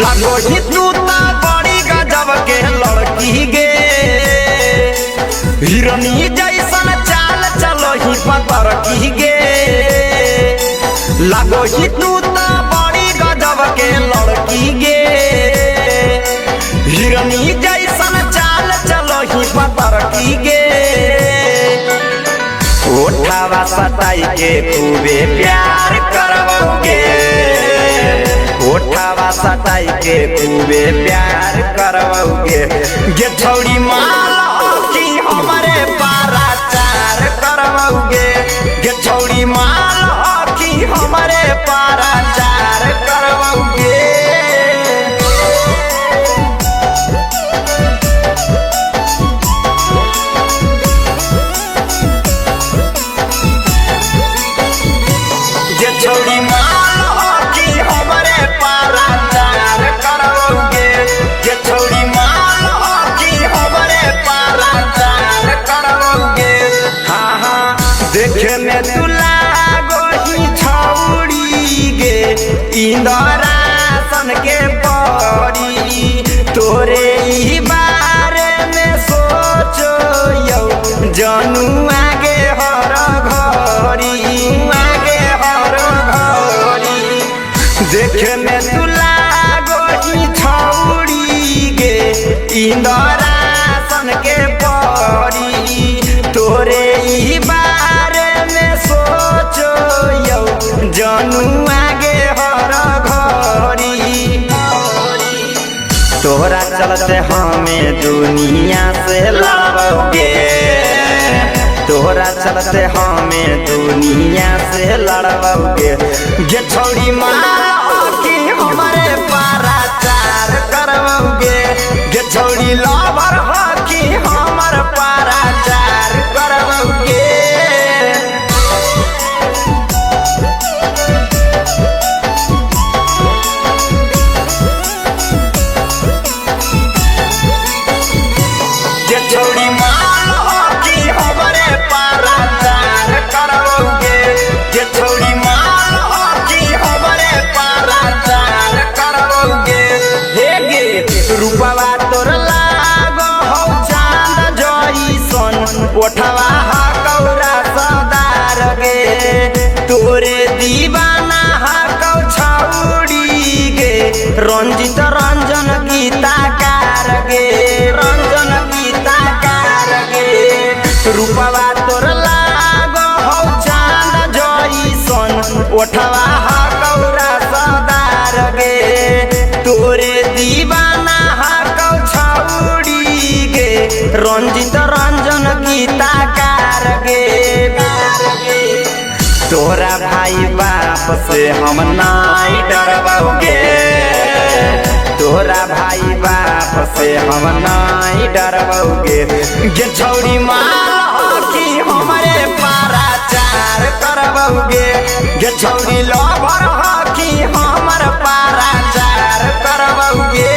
लगो ही तू ता बड़ी गजब के लड़की गे हिरनी जैसन चाल चलो ही पतर की गे लगो ही तू ता बड़ी गजब के लड़की गे हिरनी जैसन चाल चलो ही पतर की गे ओठावा सटाई के खूबे प्यार करवोगे ओठावा सटाई के खूबे प्यार करवोगे गे छौड़ी माल की हमारे पारा चार करवोगे गे छौड़ी माल की हमारे पारा चार करवोगे छौड़ी माल की हमारे पारा चार करवोगे ये छौड़ी माल की हमारे पारा चार करवोगे हाँ हाँ देखे में तू लागो ही छौड़ी गे इंदरासन के परी तोरे ही बारे में सोचो यौ जानू आगे हर घरी देखे में तू लागो ही छौड़ी गे इंदरासन के परी तोरे ही बारे में सोचो यौ जानू आगे हर घरी तोहरा चलते हमें दुनिया से लड़ोगे तोहरा चलते हमें दुनिया से लड़ोगे गे छौड़ी माल की हमारे पारा चार करवोगे गे छौड़ी लवर की हमारे पारा चार करवोगे गे छौड़ी माल की हमारे पारा चार करवोगे गे छौड़ी माल की हमारे पारा चार करवोगे हे गे रूपवा तोर लागो हौ चांद जइसन ओठवा हकौरा सदार गे तोरे दीवाना हकौ छौड़ी गे रंजित रंजन गीतकार गे रंजन गीतकार गे रूपवा तोर लागो हौ चांद जइसन ओठवा हकौरा सदार गे तोरे दीवाना हकौ छौड़ी गे रंजित रंजन गीतकार गे तोरा भाई बाप से हम नहीं डरबोगे तोरा भाई बाप से हम नहीं डरबोगे गे छौड़ी माल की हमारे पारा चार करबोगे गे छौड़ी लवर की हमारे पारा चार करबोगे।